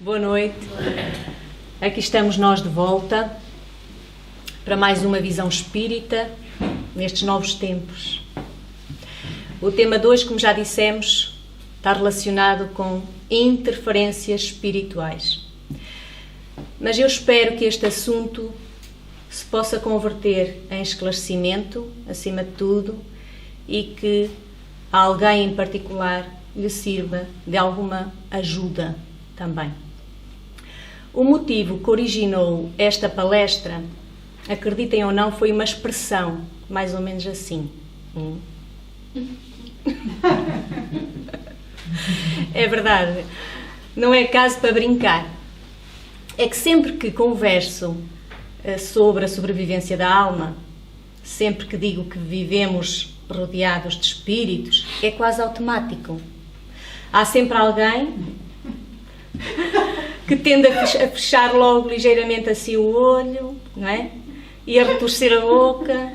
Boa noite. Aqui estamos nós de volta para mais uma visão espírita nestes novos tempos. O tema de hoje, como já dissemos, está relacionado com interferências espirituais. Mas eu espero que este assunto se possa converter em esclarecimento, acima de tudo, e que a alguém em particular lhe sirva de alguma ajuda também. O motivo que originou esta palestra, acreditem ou não, foi uma expressão, mais ou menos assim. É verdade, não é caso para brincar. É que sempre que converso sobre a sobrevivência da alma, sempre que digo que vivemos rodeados de espíritos, é quase automático. Há sempre alguém que tende a fechar logo ligeiramente assim o olho, não é? E a retorcer a boca,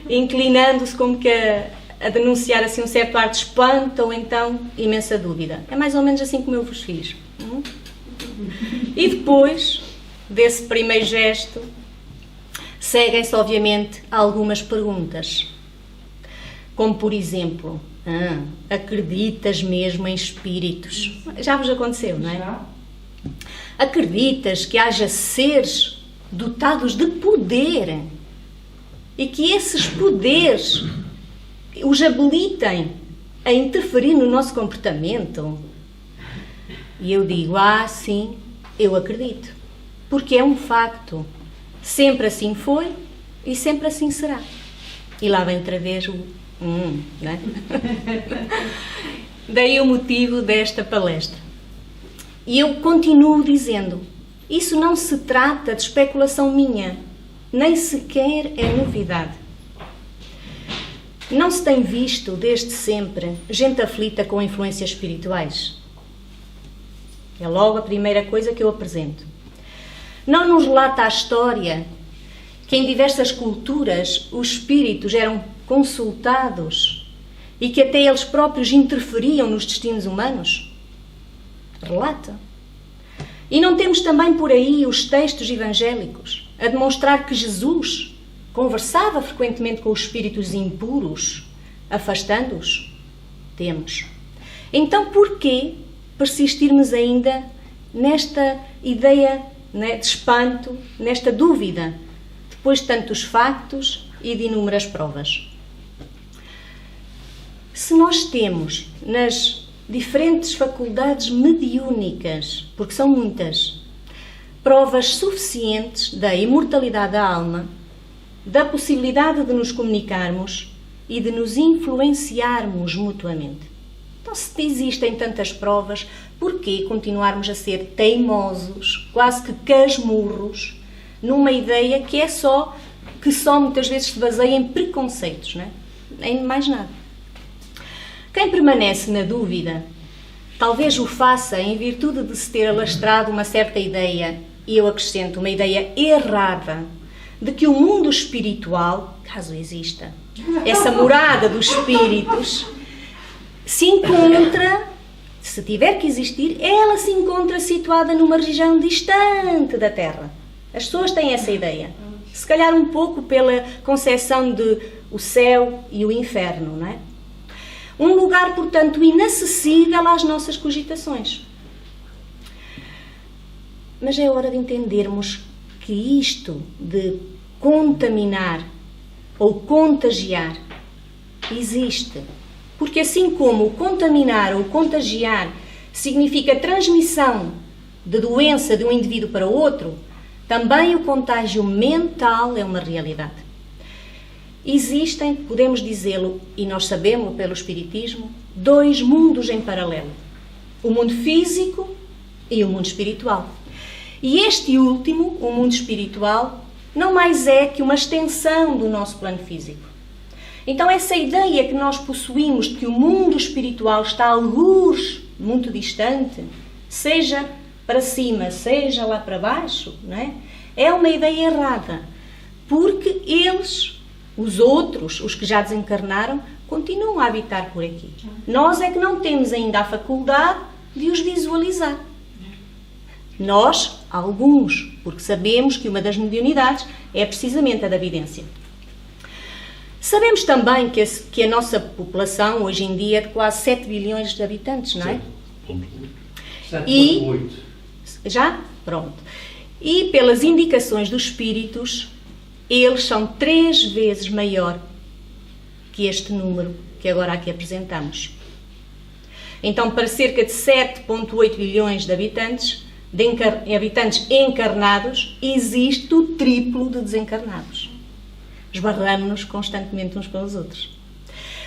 inclinando-se como que a denunciar assim um certo ar de espanto ou então imensa dúvida. É mais ou menos assim como eu vos fiz. E depois desse primeiro gesto, seguem-se obviamente algumas perguntas. Como por exemplo, acreditas mesmo em espíritos? Já vos aconteceu, não é? Já. Acreditas que haja seres dotados de poder e que esses poderes os habilitem a interferir no nosso comportamento? E eu digo, sim, eu acredito. Porque é um facto. Sempre assim foi e sempre assim será. E lá vem outra vez o não é? Daí o motivo desta palestra. E eu continuo dizendo, isso não se trata de especulação minha, nem sequer é novidade. Não se tem visto, desde sempre, gente aflita com influências espirituais? É logo a primeira coisa que eu apresento. Não nos relata a história que em diversas culturas os espíritos eram consultados e que até eles próprios interferiam nos destinos humanos? Relata. E não temos também por aí os textos evangélicos a demonstrar que Jesus conversava frequentemente com os espíritos impuros, afastando-os? Temos. Então, porquê persistirmos ainda nesta ideia, né, de espanto, nesta dúvida, depois de tantos factos e de inúmeras provas? Se nós temos nas diferentes faculdades mediúnicas, porque são muitas, provas suficientes da imortalidade da alma, da possibilidade de nos comunicarmos e de nos influenciarmos mutuamente. Então, se existem tantas provas, por que continuarmos a ser teimosos, quase que casmurros, numa ideia que só muitas vezes se baseia em preconceitos, não é? Em mais nada. Quem permanece na dúvida, talvez o faça em virtude de se ter alastrado uma certa ideia, e eu acrescento uma ideia errada, de que o mundo espiritual, caso exista, essa morada dos espíritos, se encontra, se tiver que existir, ela se encontra situada numa região distante da Terra. As pessoas têm essa ideia. Se calhar um pouco pela concepção de o céu e o inferno, não é? Um lugar, portanto, inacessível às nossas cogitações. Mas é hora de entendermos que isto de contaminar ou contagiar existe. Porque assim como o contaminar ou contagiar significa transmissão de doença de um indivíduo para o outro, também o contágio mental é uma realidade. Existem, podemos dizê-lo, e nós sabemos pelo Espiritismo, dois mundos em paralelo. O mundo físico e o mundo espiritual. E este último, o mundo espiritual, não mais é que uma extensão do nosso plano físico. Então essa ideia que nós possuímos de que o mundo espiritual está algures muito distante, seja para cima, seja lá para baixo, não é? É uma ideia errada. Porque eles, os outros, os que já desencarnaram, continuam a habitar por aqui. Nós é que não temos ainda a faculdade de os visualizar. Nós, alguns, porque sabemos que uma das mediunidades é precisamente a da vidência. Sabemos também que a nossa população, hoje em dia, é de quase 7 bilhões de habitantes, não é? 7,8. Já? Pronto. E pelas indicações dos espíritos, eles são 3 vezes maior que este número que agora aqui apresentamos. Então, para cerca de 7,8 bilhões de habitantes encarnados, existe o triplo de desencarnados. Esbarramos-nos constantemente uns com os outros.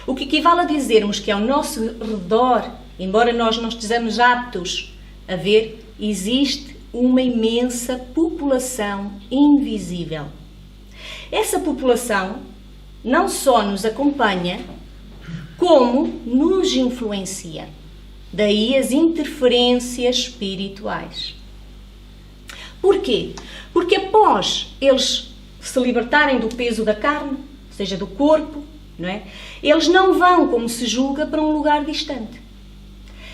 O que equivale a dizermos que ao nosso redor, embora nós não estejamos aptos a ver, existe uma imensa população invisível. Essa população não só nos acompanha, como nos influencia. Daí as interferências espirituais. Porquê? Porque após eles se libertarem do peso da carne, ou seja, do corpo, não é? Eles não vão, como se julga, para um lugar distante.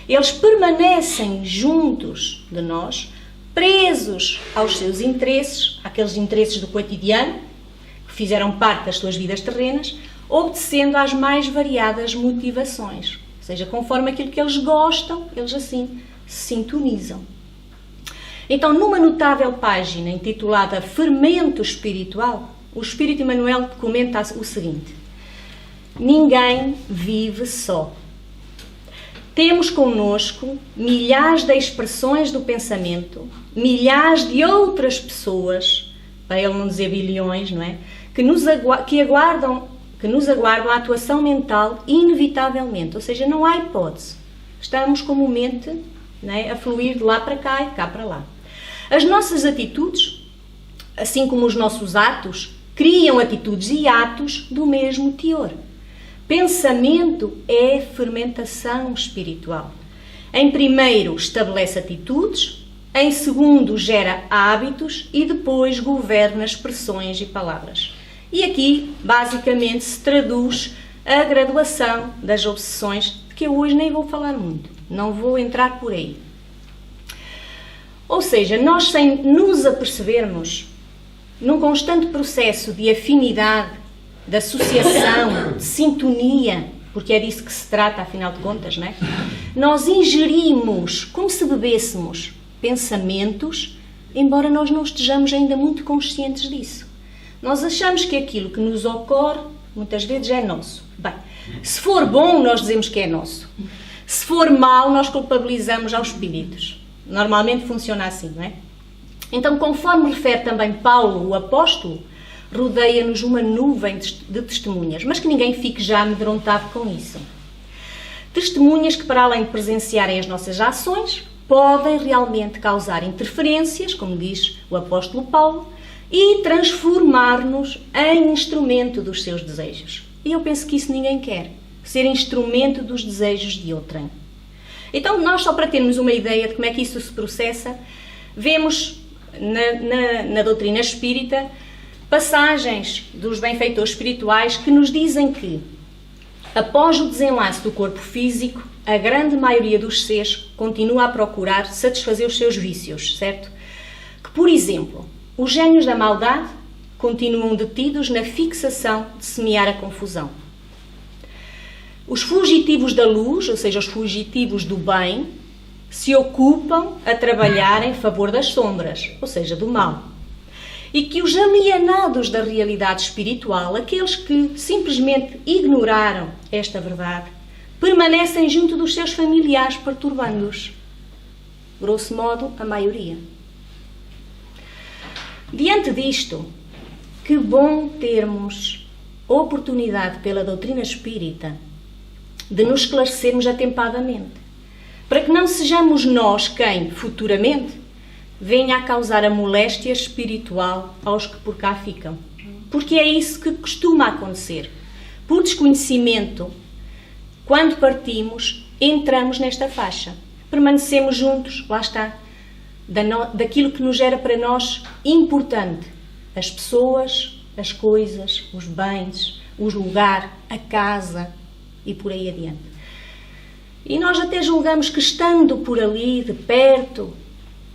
Eles permanecem juntos de nós, presos aos seus interesses, aqueles interesses do cotidiano, que fizeram parte das suas vidas terrenas, obedecendo às mais variadas motivações. Ou seja, conforme aquilo que eles gostam, eles assim se sintonizam. Então, numa notável página intitulada Fermento Espiritual, o Espírito Emmanuel comenta o seguinte: ninguém vive só. Temos connosco milhares de expressões do pensamento, milhares de outras pessoas, para ele não dizer bilhões, não é? Que nos aguardam a atuação mental inevitavelmente, ou seja, não há hipótese. Estamos comumente, não é, a fluir de lá para cá e cá para lá. As nossas atitudes, assim como os nossos atos, criam atitudes e atos do mesmo teor. Pensamento é fermentação espiritual. Em primeiro, estabelece atitudes, em segundo, gera hábitos e depois governa expressões e palavras. E aqui, basicamente, se traduz a graduação das obsessões, de que eu hoje nem vou falar muito, não vou entrar por aí. Ou seja, nós, sem nos apercebermos, num constante processo de afinidade, de associação, de sintonia, porque é disso que se trata, afinal de contas, não é? Nós ingerimos, como se bebêssemos, pensamentos, embora nós não estejamos ainda muito conscientes disso. Nós achamos que aquilo que nos ocorre, muitas vezes, é nosso. Bem, se for bom, nós dizemos que é nosso. Se for mau, nós culpabilizamos aos espíritos. Normalmente funciona assim, não é? Então, conforme refere também Paulo, o apóstolo, rodeia-nos uma nuvem de testemunhas, mas que ninguém fique já amedrontado com isso. Testemunhas que, para além de presenciarem as nossas ações, podem realmente causar interferências, como diz o apóstolo Paulo, e transformar-nos em instrumento dos seus desejos. E eu penso que isso ninguém quer, ser instrumento dos desejos de outrem. Então, nós, só para termos uma ideia de como é que isso se processa, vemos na doutrina espírita passagens dos benfeitores espirituais que nos dizem que, após o desenlace do corpo físico, a grande maioria dos seres continua a procurar satisfazer os seus vícios, certo? Que, por exemplo, os génios da maldade continuam detidos na fixação de semear a confusão. Os fugitivos da luz, ou seja, os fugitivos do bem, se ocupam a trabalhar em favor das sombras, ou seja, do mal. E que os alienados da realidade espiritual, aqueles que simplesmente ignoraram esta verdade, permanecem junto dos seus familiares, perturbando-os. Grosso modo, a maioria. Diante disto, que bom termos oportunidade pela doutrina espírita de nos esclarecermos atempadamente, para que não sejamos nós quem, futuramente, venha a causar a moléstia espiritual aos que por cá ficam. Porque é isso que costuma acontecer. Por desconhecimento, quando partimos, entramos nesta faixa. Permanecemos juntos, lá está, daquilo que nos era para nós importante. As pessoas, as coisas, os bens, o lugar, a casa e por aí adiante. E nós até julgamos que, estando por ali, de perto,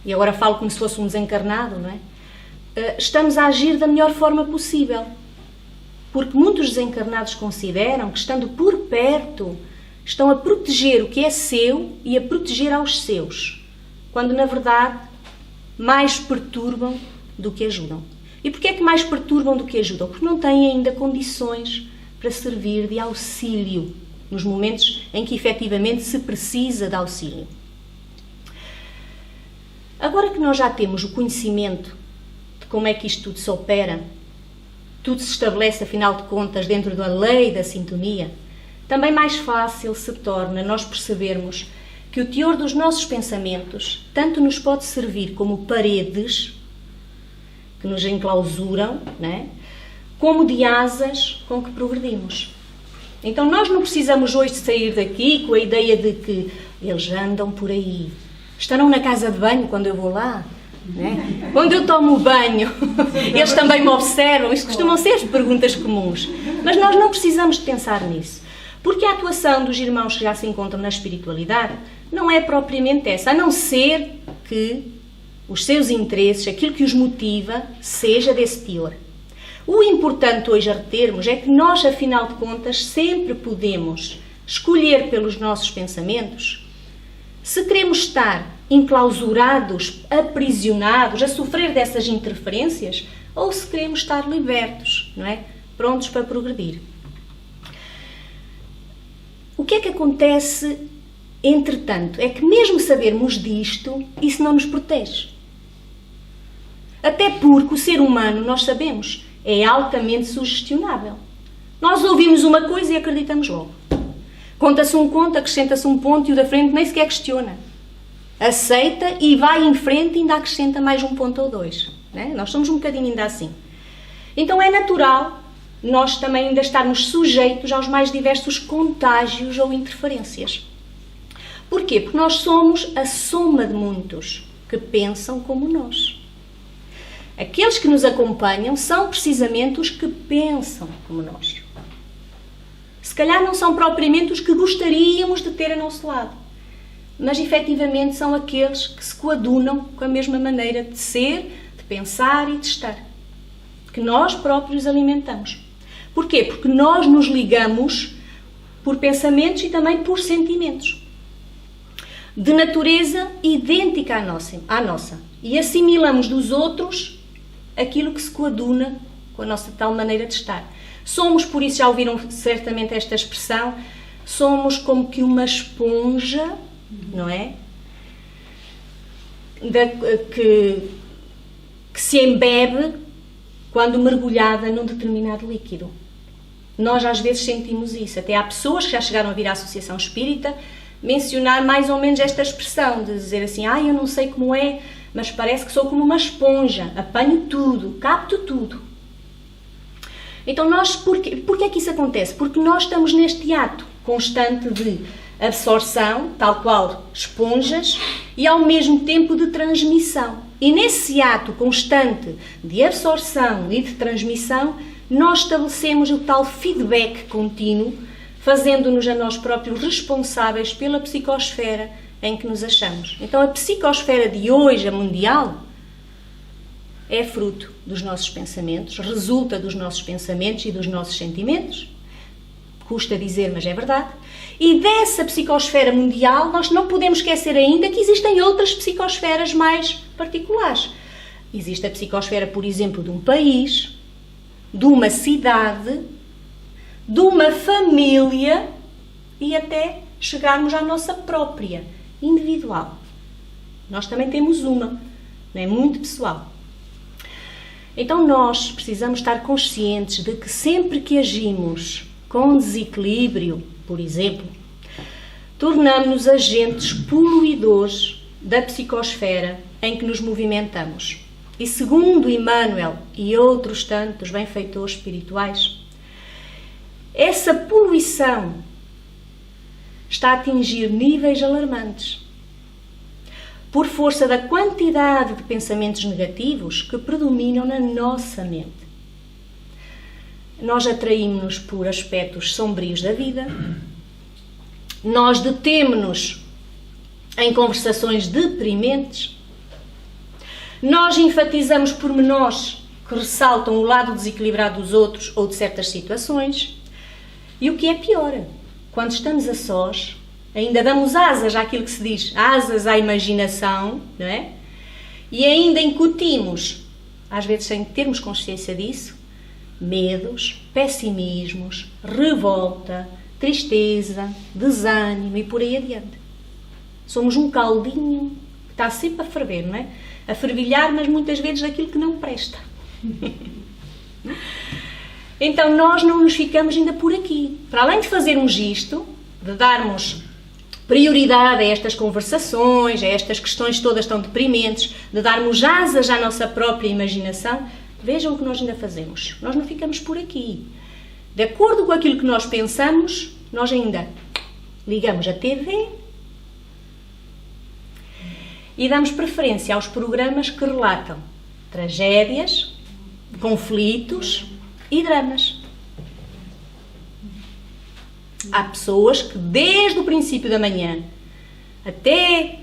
e agora falo como se fosse um desencarnado, não é? Estamos a agir da melhor forma possível. Porque muitos desencarnados consideram que, estando por perto, estão a proteger o que é seu e a proteger aos seus, quando, na verdade, mais perturbam do que ajudam. E porquê é que mais perturbam do que ajudam? Porque não têm ainda condições para servir de auxílio nos momentos em que efetivamente se precisa de auxílio. Agora que nós já temos o conhecimento de como é que isto tudo se opera, tudo se estabelece, afinal de contas, dentro da lei da sintonia, também mais fácil se torna nós percebermos que o teor dos nossos pensamentos tanto nos pode servir como paredes que nos enclausuram, né? Como de asas com que progredimos. Então nós não precisamos hoje de sair daqui com a ideia de que eles andam por aí, estarão na casa de banho quando eu vou lá, né? Quando eu tomo o banho, eles também me observam. Isto costumam ser as perguntas comuns. Mas nós não precisamos de pensar nisso. Porque a atuação dos irmãos que já se encontram na espiritualidade não é propriamente essa, a não ser que os seus interesses, aquilo que os motiva, seja desse teor. O importante hoje a retermos é que nós, afinal de contas, sempre podemos escolher pelos nossos pensamentos se queremos estar enclausurados, aprisionados, a sofrer dessas interferências, ou se queremos estar libertos, não é? Prontos para progredir. O que é que acontece, entretanto? É que mesmo sabermos disto, isso não nos protege. Até porque o ser humano, nós sabemos, é altamente sugestionável. Nós ouvimos uma coisa e acreditamos logo. Conta-se um conto, acrescenta-se um ponto e o da frente nem sequer questiona. Aceita e vai em frente e ainda acrescenta mais um ponto ou dois. Né? Nós somos um bocadinho ainda assim. Então é natural nós também ainda estarmos sujeitos aos mais diversos contágios ou interferências. Porquê? Porque nós somos a soma de muitos que pensam como nós. Aqueles que nos acompanham são precisamente os que pensam como nós. Se calhar não são propriamente os que gostaríamos de ter a nosso lado, mas efetivamente são aqueles que se coadunam com a mesma maneira de ser, de pensar e de estar, que nós próprios alimentamos. Porquê? Porque nós nos ligamos por pensamentos e também por sentimentos, de natureza idêntica à nossa, e assimilamos dos outros aquilo que se coaduna com a nossa tal maneira de estar. Somos, por isso já ouviram certamente esta expressão, somos como que uma esponja, não é? Que se embebe quando mergulhada num determinado líquido. Nós às vezes sentimos isso. Até há pessoas que já chegaram a vir à Associação Espírita mencionar mais ou menos esta expressão, de dizer assim, eu não sei como é, mas parece que sou como uma esponja, apanho tudo, capto tudo. Então porquê é que isso acontece? Porque nós estamos neste ato constante de absorção, tal qual esponjas, e ao mesmo tempo de transmissão. E nesse ato constante de absorção e de transmissão, nós estabelecemos o tal feedback contínuo, fazendo-nos a nós próprios responsáveis pela psicosfera em que nos achamos. Então a psicosfera de hoje, a mundial, é fruto dos nossos pensamentos, resulta dos nossos pensamentos e dos nossos sentimentos. Custa dizer, mas é verdade. E dessa psicosfera mundial, nós não podemos esquecer ainda que existem outras psicosferas mais particulares. Existe a psicosfera, por exemplo, de um país, de uma cidade, de uma família e até chegarmos à nossa própria, individual. Nós também temos uma, não é? Muito pessoal. Então nós precisamos estar conscientes de que sempre que agimos com desequilíbrio, por exemplo, tornamos-nos agentes poluidores da psicosfera em que nos movimentamos. E segundo Emmanuel e outros tantos benfeitores espirituais, essa poluição está a atingir níveis alarmantes, por força da quantidade de pensamentos negativos que predominam na nossa mente. Nós atraímos-nos por aspectos sombrios da vida, nós detemos-nos em conversações deprimentes, Nós enfatizamos pormenores que ressaltam o lado desequilibrado dos outros ou de certas situações. E o que é pior, quando estamos a sós, ainda damos asas àquilo que se diz, asas à imaginação, não é? E ainda incutimos, às vezes sem termos consciência disso, medos, pessimismos, revolta, tristeza, desânimo e por aí adiante. Somos um caldinho que está sempre a ferver, não é? A fervilhar, mas muitas vezes daquilo que não presta. Então nós não nos ficamos ainda por aqui. Para além de fazermos isto, de darmos prioridade a estas conversações, a estas questões todas tão deprimentes, de darmos asas à nossa própria imaginação, vejam o que nós ainda fazemos. Nós não ficamos por aqui. De acordo com aquilo que nós pensamos, nós ainda ligamos a TV e damos preferência aos programas que relatam tragédias, conflitos e dramas. Há pessoas que desde o princípio da manhã até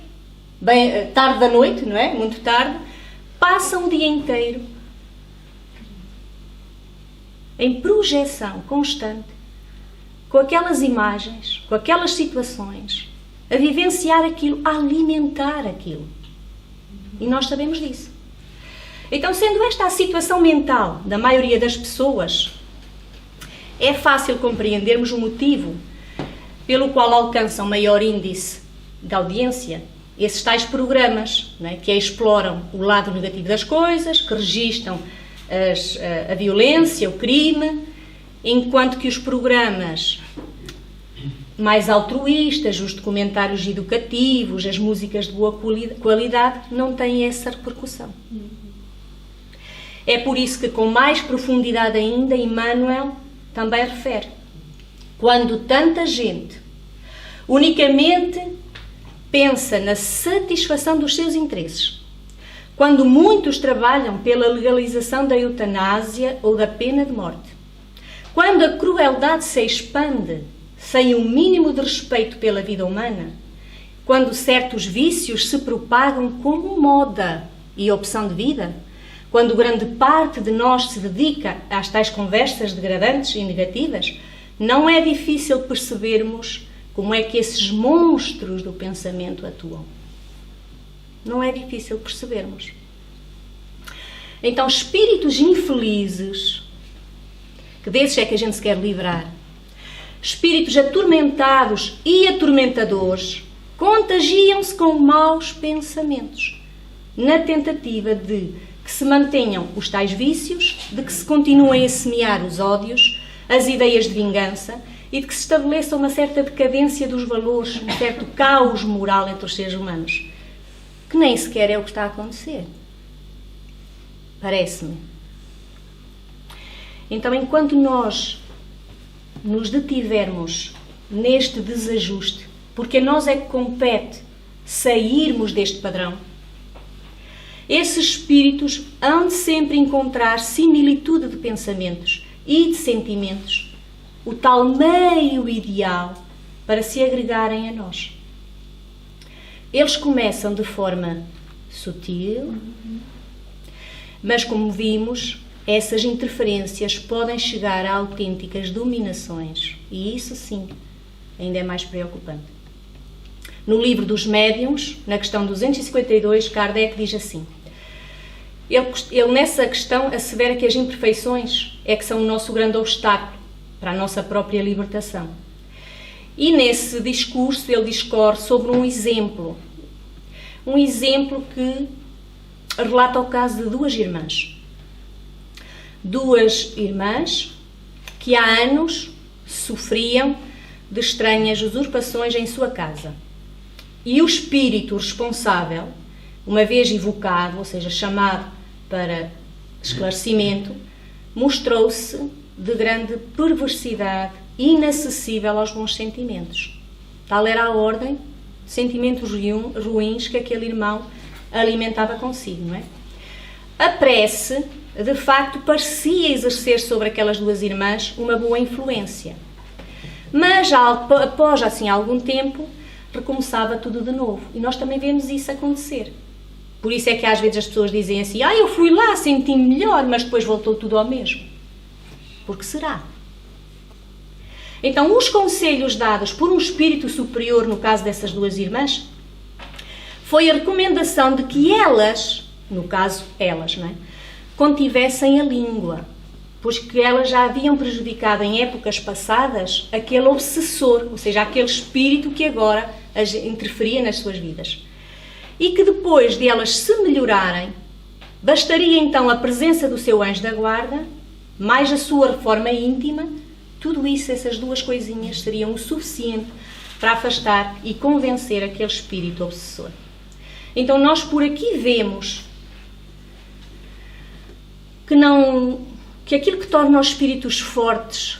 bem tarde da noite, não é? Muito tarde, passam o dia inteiro em projeção constante, com aquelas imagens, com aquelas situações, a vivenciar aquilo, a alimentar aquilo. E nós sabemos disso. Então, sendo esta a situação mental da maioria das pessoas, é fácil compreendermos o motivo pelo qual alcançam maior índice de audiência esses tais programas, não é? Que exploram o lado negativo das coisas, que registam a violência, o crime, enquanto que os programas mais altruístas, os documentários educativos, as músicas de boa qualidade, não têm essa repercussão. É por isso que, com mais profundidade ainda, Emmanuel também refere: quando tanta gente unicamente pensa na satisfação dos seus interesses, quando muitos trabalham pela legalização da eutanásia ou da pena de morte, quando a crueldade se expande sem o mínimo de respeito pela vida humana, quando certos vícios se propagam como moda e opção de vida, quando grande parte de nós se dedica às tais conversas degradantes e negativas, não é difícil percebermos como é que esses monstros do pensamento atuam. Não é difícil percebermos. Então, espíritos infelizes, que desses é que a gente se quer livrar, espíritos atormentados e atormentadores, contagiam-se com maus pensamentos, na tentativa de que se mantenham os tais vícios, de que se continuem a semear os ódios, as ideias de vingança e de que se estabeleça uma certa decadência dos valores, um certo caos moral entre os seres humanos, que nem sequer é o que está a acontecer. Parece-me. Então, enquanto nós nos detivermos neste desajuste, porque a nós é que compete sairmos deste padrão, esses espíritos hão de sempre encontrar similitude de pensamentos e de sentimentos, o tal meio ideal para se agregarem a nós. Eles começam de forma sutil, mas como vimos, essas interferências podem chegar a autênticas dominações, e isso sim, ainda é mais preocupante. No livro dos Médiuns, na questão 252, Kardec diz assim: ele nessa questão assevera que as imperfeições é que são o nosso grande obstáculo para a nossa própria libertação. E nesse discurso ele discorre sobre um exemplo que relata o caso de duas irmãs que há anos sofriam de estranhas usurpações em sua casa. E o espírito responsável, uma vez evocado, ou seja, chamado para esclarecimento, mostrou-se de grande perversidade, inacessível aos bons sentimentos. Tal era a ordem de sentimentos ruins que aquele irmão alimentava consigo, não é? A prece, de facto, parecia exercer sobre aquelas duas irmãs uma boa influência. Mas, após assim algum tempo, recomeçava tudo de novo. E nós também vemos isso acontecer. Por isso é que às vezes as pessoas dizem assim, eu fui lá, senti-me melhor, mas depois voltou tudo ao mesmo. Porque será? Então, os conselhos dados por um espírito superior, no caso dessas duas irmãs, foi a recomendação de que elas, no caso elas, não é? Contivessem a língua, pois que elas já haviam prejudicado em épocas passadas aquele obsessor, ou seja, aquele espírito que agora as interferia nas suas vidas. E que depois de elas se melhorarem, bastaria então a presença do seu anjo da guarda, mais a sua reforma íntima, tudo isso, essas duas coisinhas, seriam o suficiente para afastar e convencer aquele espírito obsessor. Então nós por aqui vemos que aquilo que torna os espíritos fortes,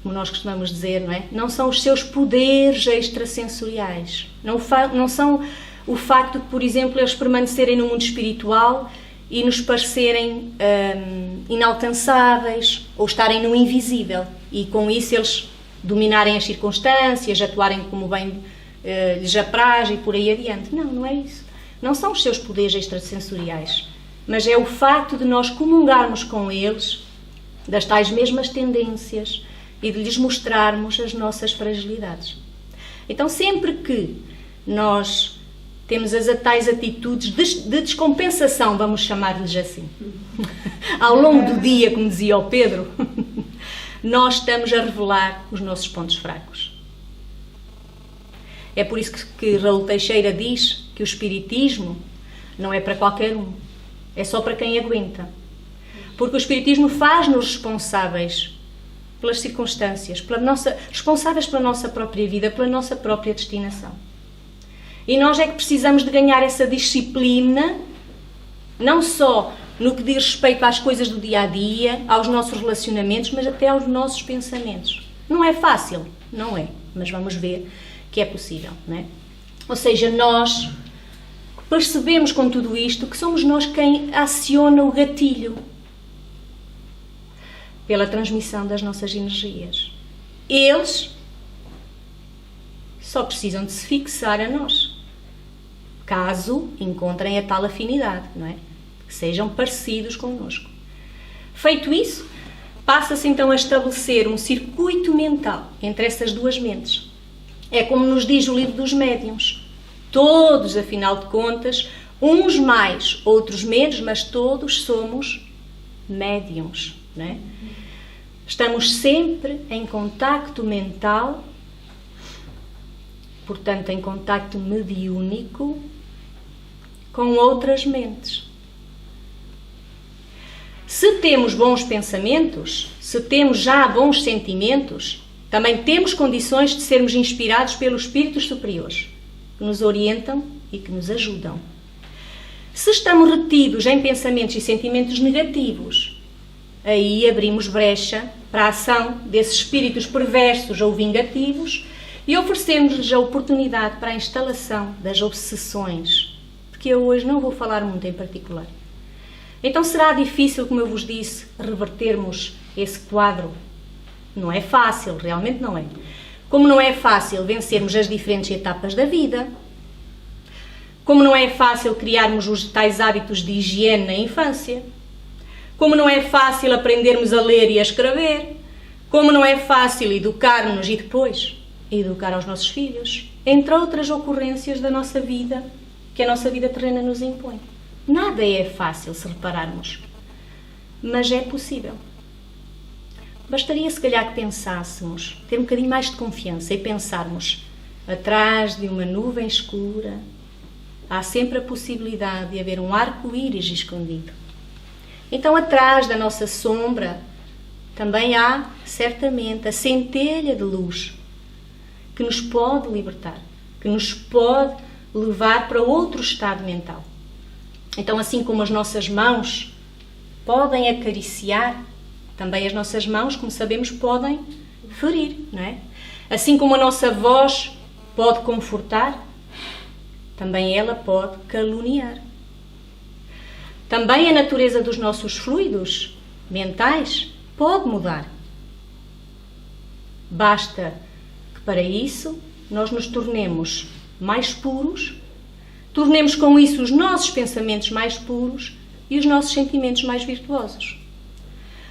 como nós costumamos dizer, não é? Não são os seus poderes extrasensoriais. Não são o facto de, por exemplo, eles permanecerem no mundo espiritual e nos parecerem inalcançáveis ou estarem no invisível e com isso eles dominarem as circunstâncias, atuarem como bem lhes apraz e por aí adiante. Não é isso. Não são os seus poderes extrasensoriais, mas é o facto de nós comungarmos com eles das tais mesmas tendências e de lhes mostrarmos as nossas fragilidades. Então, sempre que nós temos as tais atitudes de descompensação, vamos chamar-lhes assim, ao longo do dia, como dizia o Pedro, nós estamos a revelar os nossos pontos fracos. É por isso que Raul Teixeira diz que o espiritismo não é para qualquer um, é só para quem aguenta. Porque o espiritismo faz-nos responsáveis pelas circunstâncias, responsáveis pela nossa própria vida, pela nossa própria destinação. E nós é que precisamos de ganhar essa disciplina, não só no que diz respeito às coisas do dia-a-dia, aos nossos relacionamentos, mas até aos nossos pensamentos. Não é fácil, não é, mas vamos ver que é possível, não é? Ou seja, nós percebemos com tudo isto que somos nós quem aciona o gatilho pela transmissão das nossas energias. Eles só precisam de se fixar a nós, caso encontrem a tal afinidade, não é? Que sejam parecidos connosco. Feito isso, passa-se então a estabelecer um circuito mental entre essas duas mentes. É como nos diz o livro dos médiuns. Todos, afinal de contas, uns mais, outros menos, mas todos somos médiuns, não é? Estamos sempre em contacto mental, portanto, em contacto mediúnico com outras mentes. Se temos bons pensamentos, se temos já bons sentimentos, também temos condições de sermos inspirados pelos espíritos superiores, que nos orientam e que nos ajudam. Se estamos retidos em pensamentos e sentimentos negativos, aí abrimos brecha para a ação desses espíritos perversos ou vingativos e oferecemos-lhes a oportunidade para a instalação das obsessões, porque eu hoje não vou falar muito em particular. Então será difícil, como eu vos disse, revertermos esse quadro? Não é fácil, realmente não é. Como não é fácil vencermos as diferentes etapas da vida, como não é fácil criarmos os tais hábitos de higiene na infância, como não é fácil aprendermos a ler e a escrever, como não é fácil educar-nos e depois educar aos nossos filhos, entre outras ocorrências da nossa vida, que a nossa vida terrena nos impõe. Nada é fácil, se repararmos, mas é possível. Bastaria, se calhar, que pensássemos, ter um bocadinho mais de confiança e pensarmos, atrás de uma nuvem escura, há sempre a possibilidade de haver um arco-íris escondido. Então, atrás da nossa sombra, também há, certamente, a centelha de luz que nos pode libertar, que nos pode levar para outro estado mental. Então, assim como as nossas mãos podem acariciar, também as nossas mãos, como sabemos, podem ferir, não é? Assim como a nossa voz pode confortar, também ela pode caluniar. Também a natureza dos nossos fluidos mentais pode mudar. Basta que para isso nós nos tornemos mais puros, Tornemos com isso os nossos pensamentos mais puros e os nossos sentimentos mais virtuosos.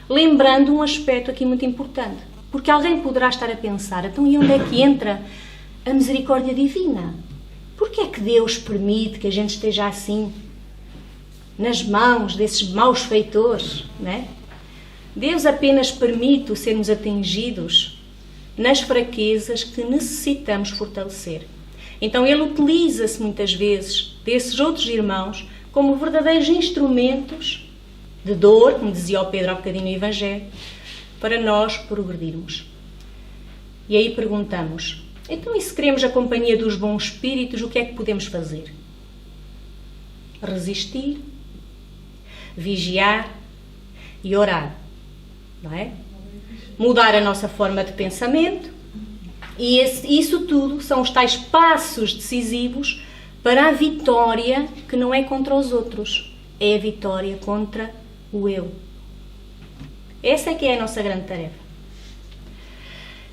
Lembrando um aspecto aqui muito importante, porque alguém poderá estar a pensar, então e onde é que entra a misericórdia divina? Porquê é que Deus permite que a gente esteja assim, nas mãos desses maus feitores, não é? Deus apenas permite sermos atingidos nas fraquezas que necessitamos fortalecer. Então Ele utiliza-se muitas vezes desses outros irmãos como verdadeiros instrumentos de dor, como dizia o Pedro há bocadinho no Evangelho, para nós progredirmos. E aí perguntamos, então e se queremos a companhia dos bons espíritos, o que é que podemos fazer? Resistir, vigiar e orar, não é? Mudar a nossa forma de pensamento, e isso tudo são os tais passos decisivos para a vitória que não é contra os outros, é a vitória contra o eu. Essa é que é a nossa grande tarefa.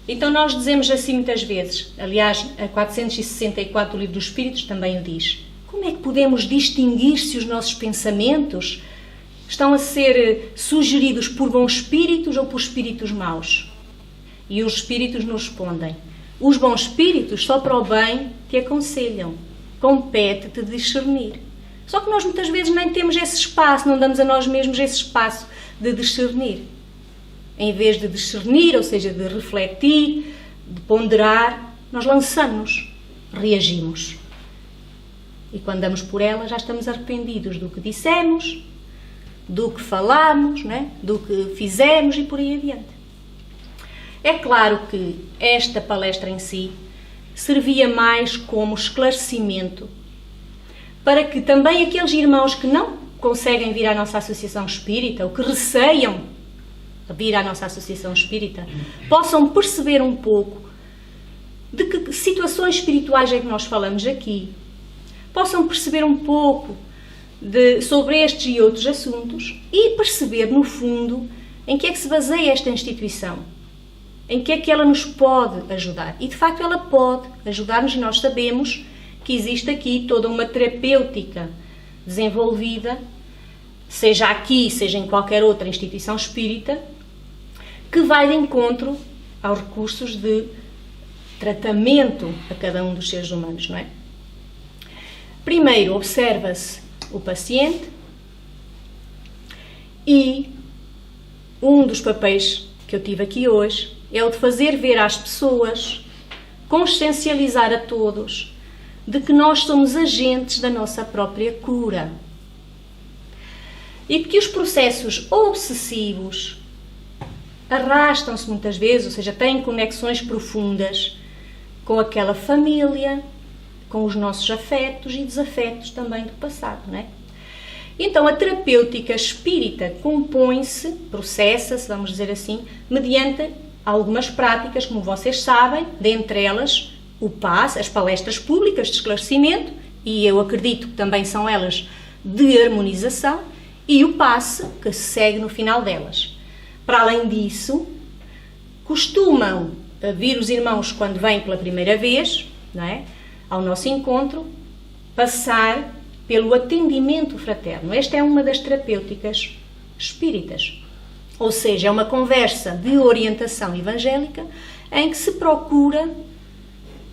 Então nós dizemos assim muitas vezes, aliás, a 464 do Livro dos Espíritos também o diz, como é que podemos distinguir se os nossos pensamentos estão a ser sugeridos por bons espíritos ou por espíritos maus? E os espíritos nos respondem, os bons espíritos só para o bem te aconselham, compete-te discernir. Só que nós muitas vezes nem temos esse espaço, não damos a nós mesmos esse espaço de discernir. Em vez de discernir, ou seja, de refletir, de ponderar, nós lançamos, reagimos. E quando damos por ela, já estamos arrependidos do que dissemos, do que falámos, né? Do que fizemos e por aí adiante. É claro que esta palestra em si servia mais como esclarecimento para que também aqueles irmãos que não conseguem vir à nossa associação espírita, ou que receiam vir à nossa associação espírita, possam perceber um pouco de que situações espirituais é que nós falamos aqui, possam perceber um pouco sobre estes e outros assuntos e perceber, no fundo, em que é que se baseia esta instituição, em que é que ela nos pode ajudar. E, de facto, ela pode ajudar-nos e nós sabemos que existe aqui toda uma terapêutica desenvolvida, seja aqui, seja em qualquer outra instituição espírita, que vai de encontro aos recursos de tratamento a cada um dos seres humanos, não é? Primeiro, observa-se o paciente e um dos papéis que eu tive aqui hoje é o de fazer ver às pessoas, consciencializar a todos, de que nós somos agentes da nossa própria cura. E que os processos obsessivos arrastam-se muitas vezes, ou seja, têm conexões profundas com aquela família, com os nossos afetos e desafetos também do passado, não é? Então, a terapêutica espírita compõe-se, processa-se, vamos dizer assim, mediante algumas práticas, como vocês sabem, dentre elas o passe, as palestras públicas de esclarecimento, e eu acredito que também são elas de harmonização, e o passe que se segue no final delas. Para além disso, costumam vir os irmãos quando vêm pela primeira vez, não é, ao nosso encontro, passar pelo atendimento fraterno. Esta é uma das terapêuticas espíritas. Ou seja, é uma conversa de orientação evangélica em que se procura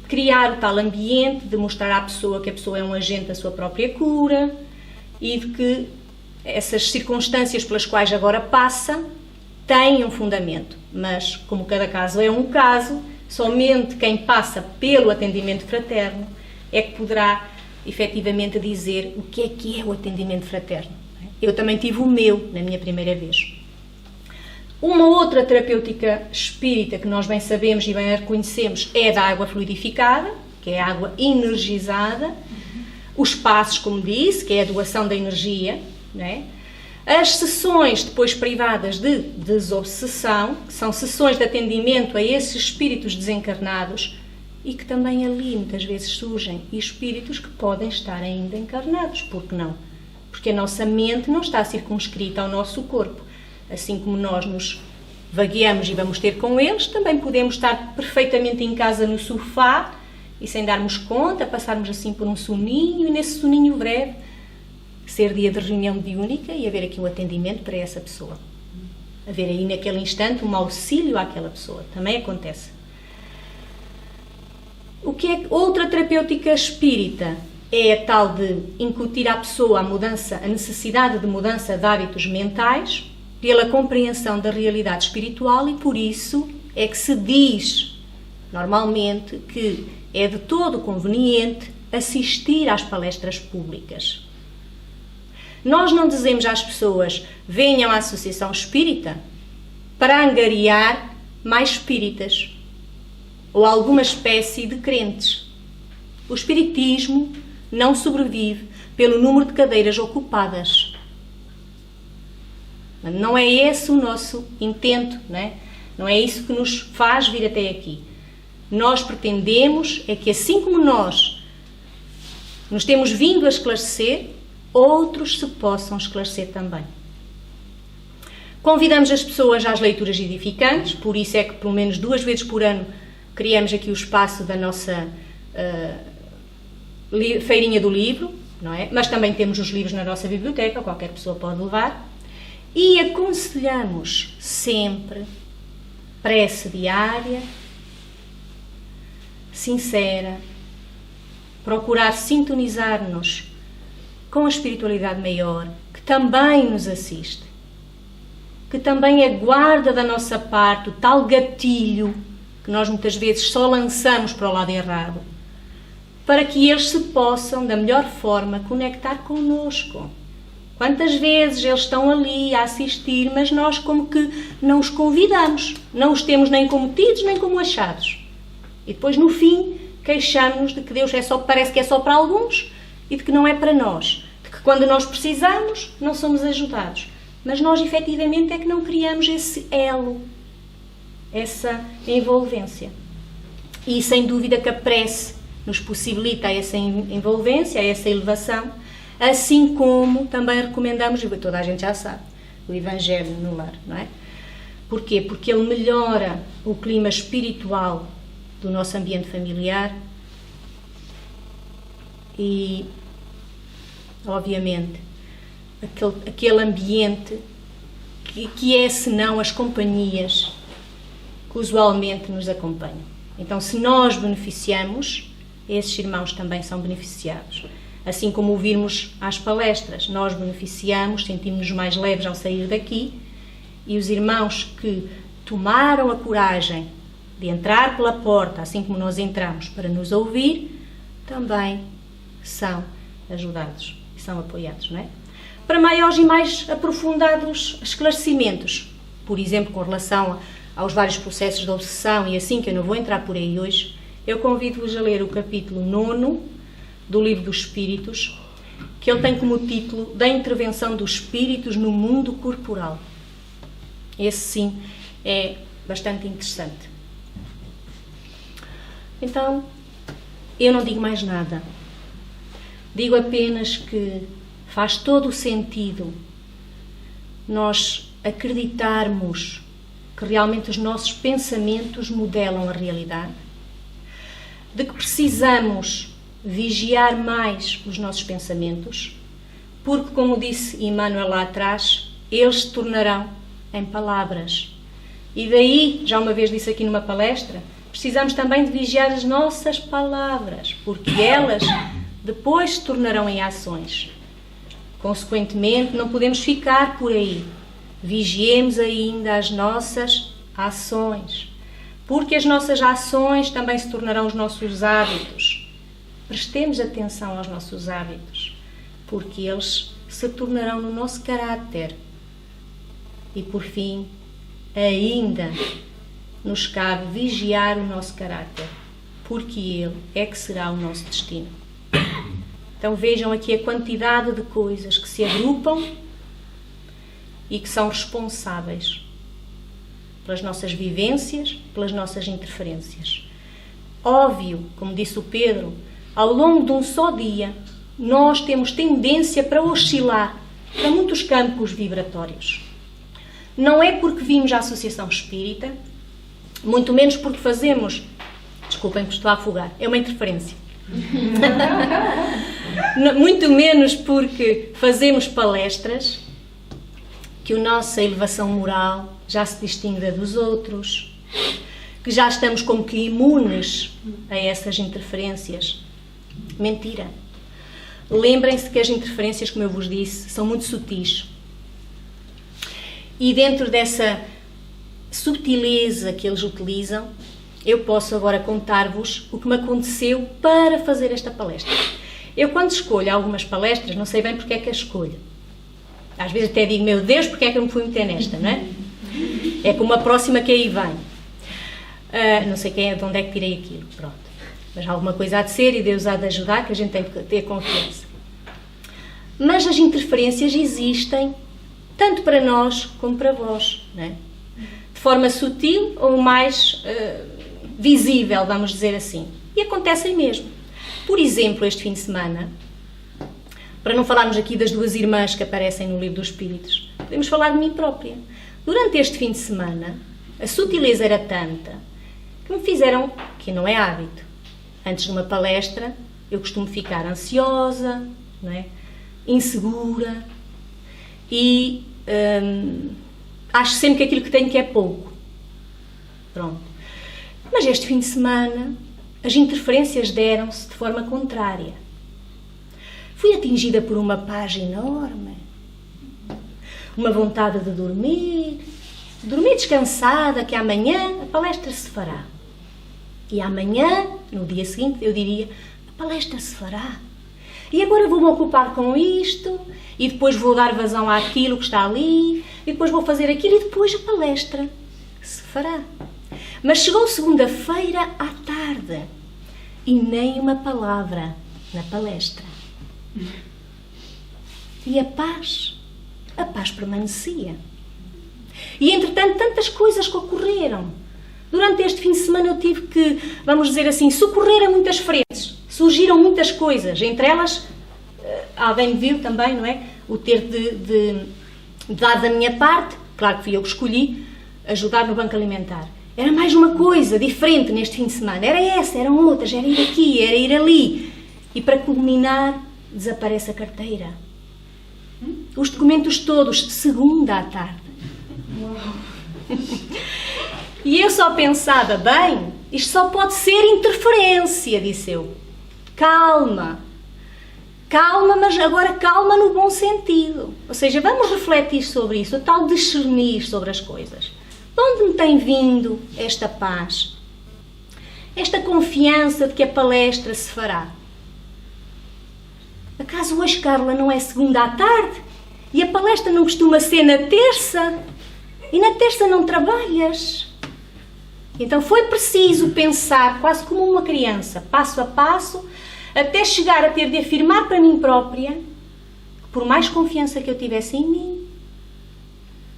criar o tal ambiente de mostrar à pessoa que a pessoa é um agente da sua própria cura e de que essas circunstâncias pelas quais agora passa têm um fundamento. Mas, como cada caso é um caso, somente quem passa pelo atendimento fraterno é que poderá efetivamente dizer o que é o atendimento fraterno. Eu também tive o meu na minha primeira vez. Uma outra terapêutica espírita que nós bem sabemos e bem a reconhecemos é a da água fluidificada, que é a água energizada, os passos, como disse, que é a doação da energia, não é? As sessões depois privadas de desobsessão, que são sessões de atendimento a esses espíritos desencarnados e que também ali muitas vezes surgem espíritos que podem estar ainda encarnados, por que não? Porque a nossa mente não está circunscrita ao nosso corpo. Assim como nós nos vagueamos e vamos ter com eles, também podemos estar perfeitamente em casa no sofá e sem darmos conta, passarmos assim por um soninho e nesse soninho breve ser dia de reunião mediúnica e haver aqui um atendimento para essa pessoa. Haver aí naquele instante um auxílio àquela pessoa. Também acontece. O que é outra terapêutica espírita? É a tal de incutir à pessoa a necessidade de mudança de hábitos mentais pela compreensão da realidade espiritual e por isso é que se diz normalmente que é de todo conveniente assistir às palestras públicas. Nós não dizemos às pessoas venham à Associação Espírita para angariar mais espíritas ou alguma espécie de crentes. O espiritismo não sobrevive pelo número de cadeiras ocupadas. Não é esse o nosso intento, não é? Não é isso que nos faz vir até aqui. Nós pretendemos é que assim como nós nos temos vindo a esclarecer, outros se possam esclarecer também. Convidamos as pessoas às leituras edificantes, por isso é que pelo menos 2 vezes por ano criamos aqui o espaço da nossa feirinha do livro, não é? Mas também temos os livros na nossa biblioteca, qualquer pessoa pode levar. E aconselhamos sempre prece diária, sincera, procurar sintonizar-nos com a espiritualidade maior, que também nos assiste, que também aguarda da nossa parte o tal gatilho que nós muitas vezes só lançamos para o lado errado, para que eles se possam, da melhor forma, conectar connosco. Quantas vezes eles estão ali a assistir, mas nós como que não os convidamos, não os temos nem como tidos, nem como achados. E depois, no fim, queixamos-nos de que Deus parece que é só para alguns e de que não é para nós. De que quando nós precisamos, não somos ajudados. Mas nós, efetivamente, é que não criamos esse elo, essa envolvência. E, sem dúvida, que a prece nos possibilita essa envolvência, essa elevação, assim como também recomendamos, e toda a gente já sabe, o Evangelho no lar, não é? Porquê? Porque ele melhora o clima espiritual do nosso ambiente familiar e, obviamente, aquele ambiente que é, senão, as companhias que usualmente nos acompanham. Então, se nós beneficiamos, esses irmãos também são beneficiados. Assim como ouvirmos às palestras, nós beneficiamos, sentimos-nos mais leves ao sair daqui, e os irmãos que tomaram a coragem de entrar pela porta, assim como nós entramos, para nos ouvir, também são ajudados e são apoiados, não é? Para maiores e mais aprofundados esclarecimentos, por exemplo, com relação aos vários processos de obsessão e assim, que eu não vou entrar por aí hoje, eu convido-vos a ler o capítulo 9 do Livro dos Espíritos, que ele tem como título Da Intervenção dos Espíritos no Mundo Corporal. Esse, sim, é bastante interessante. Então, eu não digo mais nada. Digo apenas que faz todo o sentido nós acreditarmos que realmente os nossos pensamentos modelam a realidade, de que precisamos vigiar mais os nossos pensamentos, porque, como disse Emmanuel lá atrás, eles se tornarão em palavras. E daí, já uma vez disse aqui numa palestra, precisamos também de vigiar as nossas palavras, porque elas depois se tornarão em ações. Consequentemente, não podemos ficar por aí. Vigiemos ainda as nossas ações, porque as nossas ações também se tornarão os nossos hábitos. Prestemos atenção aos nossos hábitos, porque eles se tornarão no nosso caráter. E, por fim, ainda nos cabe vigiar o nosso caráter, porque ele é que será o nosso destino. Então vejam aqui a quantidade de coisas que se agrupam e que são responsáveis pelas nossas vivências, pelas nossas interferências. Óbvio, como disse o Pedro, ao longo de um só dia, nós temos tendência para oscilar para muitos campos vibratórios. Não é porque vimos a Associação Espírita, muito menos porque fazemos Desculpem que estou a afogar. É uma interferência. Muito menos porque fazemos palestras que a nossa elevação moral já se distingue da dos outros, que já estamos como que imunes a essas interferências. Mentira. Lembrem-se que as interferências, como eu vos disse, são muito sutis. E dentro dessa subtileza que eles utilizam, eu posso agora contar-vos o que me aconteceu para fazer esta palestra. Eu, quando escolho algumas palestras, não sei bem porque é que as escolho. Às vezes até digo, meu Deus, porque é que eu me fui meter nesta, não é? É como a próxima que aí vem. Não sei quem é, de onde é que tirei aquilo, pronto. Mas alguma coisa há de ser e Deus há de ajudar, que a gente tem que ter confiança. Mas as interferências existem, tanto para nós como para vós, não é? De forma sutil ou mais visível, vamos dizer assim. E acontecem mesmo. Por exemplo, este fim de semana, para não falarmos aqui das duas irmãs que aparecem no Livro dos Espíritos, podemos falar de mim própria. Durante este fim de semana, a sutileza era tanta que me fizeram, que não é hábito, antes de uma palestra, eu costumo ficar ansiosa, não é? Insegura e acho sempre que aquilo que tenho que é pouco. Pronto. Mas este fim de semana, as interferências deram-se de forma contrária. Fui atingida por uma paz enorme, uma vontade de dormir descansada, que amanhã a palestra se fará. E amanhã, no dia seguinte, eu diria, a palestra se fará. E agora vou-me ocupar com isto, e depois vou dar vazão àquilo que está ali, e depois vou fazer aquilo, e depois a palestra se fará. Mas chegou segunda-feira à tarde, e nem uma palavra na palestra. E a paz permanecia. E, entretanto, tantas coisas que ocorreram. Durante este fim de semana eu tive que, vamos dizer assim, socorrer a muitas frentes. Surgiram muitas coisas. Entre elas, alguém me viu também, não é? O ter de dar da minha parte, claro que fui eu que escolhi, ajudar no banco alimentar. Era mais uma coisa diferente neste fim de semana. Era essa, eram outras, era ir aqui, era ir ali. E para culminar, desaparece a carteira. Os documentos todos, segunda à tarde. E eu só pensava, bem, isto só pode ser interferência, disse eu. Calma, mas agora calma no bom sentido. Ou seja, vamos refletir sobre isso, o tal discernir sobre as coisas. De onde me tem vindo esta paz? Esta confiança de que a palestra se fará? Acaso hoje, Carla, não é segunda à tarde? E a palestra não costuma ser na terça? E na terça não trabalhas? Então foi preciso pensar, quase como uma criança, passo a passo, até chegar a ter de afirmar para mim própria que, por mais confiança que eu tivesse em mim,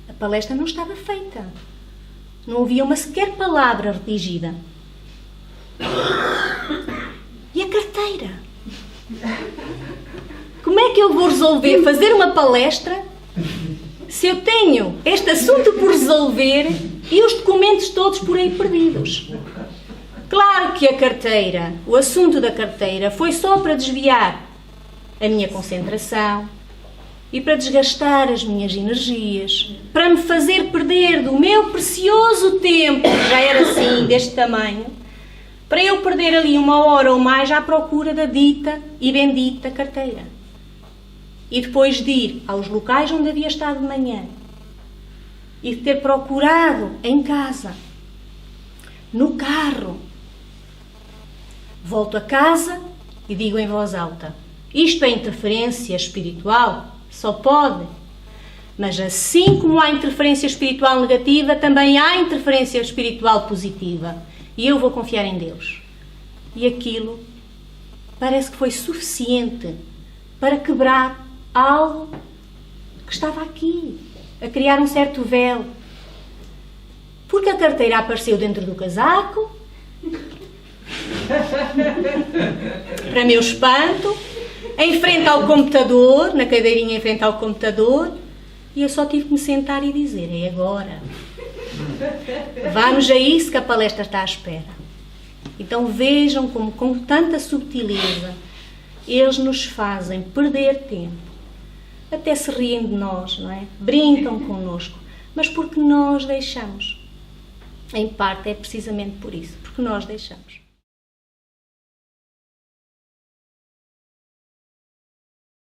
a palestra não estava feita. Não havia uma sequer palavra redigida. E a carteira? Como é que eu vou resolver fazer uma palestra se eu tenho este assunto por resolver e os documentos todos por aí perdidos? Claro que a carteira, o assunto da carteira, foi só para desviar a minha concentração e para desgastar as minhas energias, para me fazer perder do meu precioso tempo, que já era assim, deste tamanho, para eu perder ali 1 hora ou mais à procura da dita e bendita carteira. E depois de ir aos locais onde havia estado de manhã e de ter procurado em casa, no carro. Volto a casa e digo em voz alta, isto é interferência espiritual? Só pode. Mas assim como há interferência espiritual negativa, também há interferência espiritual positiva. E eu vou confiar em Deus. E aquilo parece que foi suficiente para quebrar algo que estava aqui, a criar um certo véu. Porque a carteira apareceu dentro do casaco, para meu espanto, em frente ao computador, na cadeirinha em frente ao computador, e eu só tive que me sentar e dizer, é agora. Vamos a isso que a palestra está à espera. Então vejam como, com tanta subtileza, eles nos fazem perder tempo. Até se riem de nós, não é? Brincam connosco, mas porque nós deixamos. Em parte é precisamente por isso, porque nós deixamos.